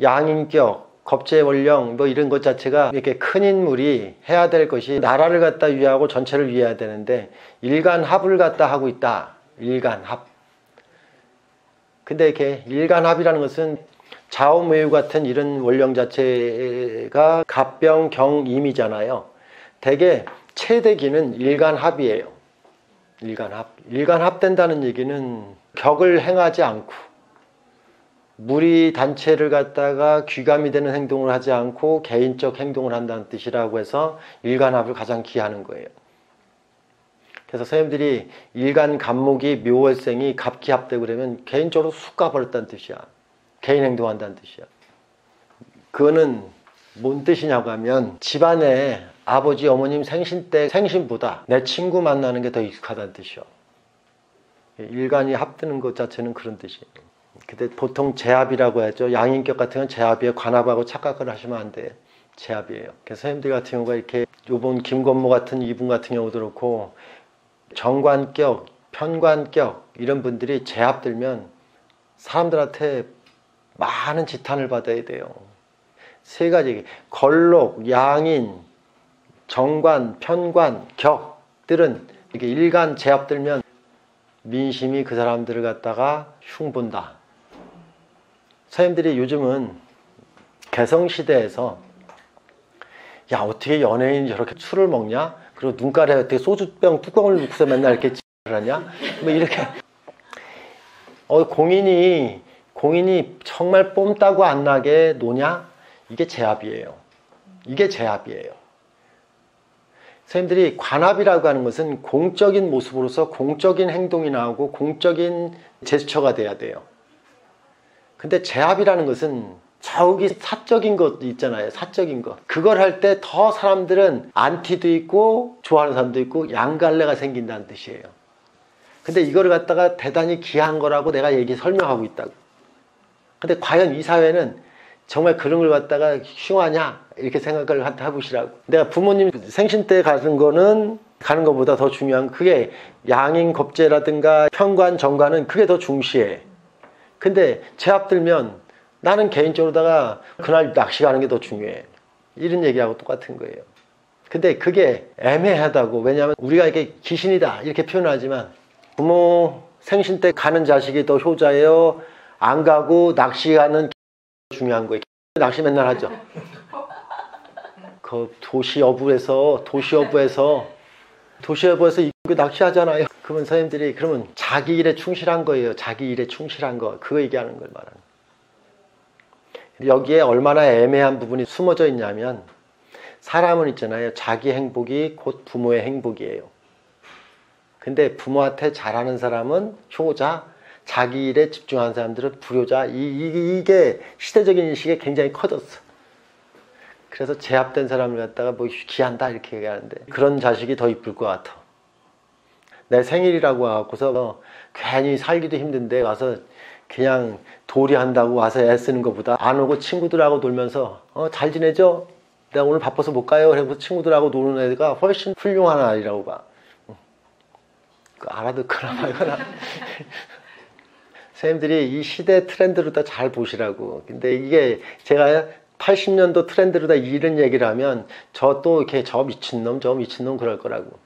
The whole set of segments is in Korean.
양인격, 겁재원령 뭐 이런 것 자체가 이렇게 큰 인물이 해야 될 것이 나라를 갖다 위하고 전체를 위해야 되는데 일간합을 갖다 하고 있다. 일간합. 근데 이렇게 일간합이라는 것은 좌우매우 같은 이런 원령 자체가 갑병경임이잖아요. 대개 최대기는 일간합이에요. 일간합. 일간합된다는 얘기는 격을 행하지 않고 무리 단체를 갖다가 귀감이 되는 행동을 하지 않고 개인적 행동을 한다는 뜻이라고 해서 일간합을 가장 기하는 거예요. 그래서 선생님들이 일간 갑목이 묘월생이 갑기합되고 그러면 개인적으로 쑥 가버렸다는 뜻이야. 개인 행동한다는 뜻이야. 그거는 뭔 뜻이냐고 하면 집안에 아버지 어머님 생신 때 생신보다 내 친구 만나는 게 더 익숙하다는 뜻이요. 일간이 합드는 것 자체는 그런 뜻이에요. 근데 보통 제합이라고 하죠. 양인격 같은 건 제합이에요. 관합하고 착각을 하시면 안 돼요. 제합이에요. 그래서 선생님들 같은 경우가 이렇게 요번 김건모 같은 이분 같은 경우도 그렇고 정관격, 편관격 이런 분들이 제합들면 사람들한테 많은 지탄을 받아야 돼요. 세 가지 걸록, 양인, 정관, 편관, 격들은 이게 일간 제합들면 민심이 그 사람들을 갖다가 흉본다. 선생님들이 요즘은 개성시대에서 야 어떻게 연예인이 저렇게 술을 먹냐? 그리고 눈가에 어떻게 소주병 뚜껑을 놓고서 맨날 이렇게 하냐? 뭐 이렇게 공인이 정말 뽐따고 안 나게 노냐? 이게 제합이에요. 이게 제합이에요. 선생님들이 관합이라고 하는 것은 공적인 모습으로서 공적인 행동이 나오고 공적인 제스처가 돼야 돼요. 근데 제합이라는 것은 저기 사적인 것 있잖아요. 사적인 것. 그걸 할 때 더 사람들은 안티도 있고 좋아하는 사람도 있고 양갈래가 생긴다는 뜻이에요. 근데 이거를 갖다가 대단히 귀한 거라고 내가 설명하고 있다고. 근데 과연 이 사회는 정말 그런 걸 갖다가 흉하냐 이렇게 생각을 해보시라고. 내가 부모님 생신 때 가는 것보다 더 중요한 그게 양인 겁재라든가 편관 정관은 그게 더 중시해. 근데 제합들면 나는 개인적으로다가 그날 낚시 가는 게 더 중요해. 이런 얘기하고 똑같은 거예요. 근데 그게 애매하다고. 왜냐하면 우리가 이렇게 귀신이다 이렇게 표현하지만 부모 생신 때 가는 자식이 더 효자예요. 안 가고 낚시 가는 중요한 거예요. 낚시 맨날 하죠. 그 도시여부에서 낚시하잖아요. 그러면 선생님들이 그러면 자기 일에 충실한 거예요. 자기 일에 충실한 거. 그거 얘기하는 걸 말하는 거예요. 여기에 얼마나 애매한 부분이 숨어져 있냐면 사람은 있잖아요. 자기 행복이 곧 부모의 행복이에요. 근데 부모한테 잘하는 사람은 효자, 자기 일에 집중하는 사람들은 불효자. 이게 시대적인 인식이 굉장히 커졌어. 그래서 제압된 사람을 갖다가 뭐 귀한다 이렇게 얘기하는데 그런 자식이 더 이쁠 것 같아. 내 생일이라고 하고서 괜히 살기도 힘든데 와서 그냥 도리한다고 와서 애쓰는 것보다 안 오고 친구들하고 놀면서 잘 지내죠? 내가 오늘 바빠서 못 가요. 그래서 친구들하고 노는 애가 훨씬 훌륭한 아이라고 봐. 알아듣거나 말거나. 선생님들이 이 시대 트렌드로 다 잘 보시라고. 근데 이게 제가 80년도 트렌드로 다 이런 얘기를 하면 저 또 이렇게 저 미친놈 그럴 거라고.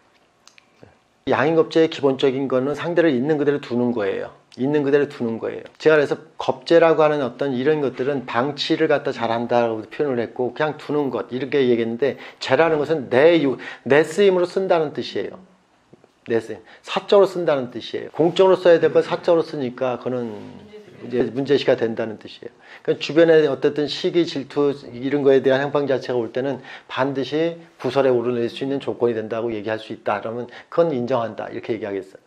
양인겁제의 기본적인 거는 상대를 있는 그대로 두는 거예요. 있는 그대로 두는 거예요. 제가 그래서 겁제라고 하는 어떤 이런 것들은 방치를 갖다 잘한다고 표현을 했고 그냥 두는 것 이렇게 얘기했는데 제라는 것은 내 쓰임으로 쓴다는 뜻이에요. 내 쓰임. 사적으로 쓴다는 뜻이에요. 공적으로 써야 될 걸 사적으로 쓰니까 그거는 이제 문제시가 된다는 뜻이에요. 그러니까 주변에 어쨌든 시기, 질투 이런 거에 대한 행방 자체가 올 때는 반드시 부설에 오르낼 수 있는 조건이 된다고 얘기할 수 있다. 그러면 그건 인정한다. 이렇게 얘기하겠어요.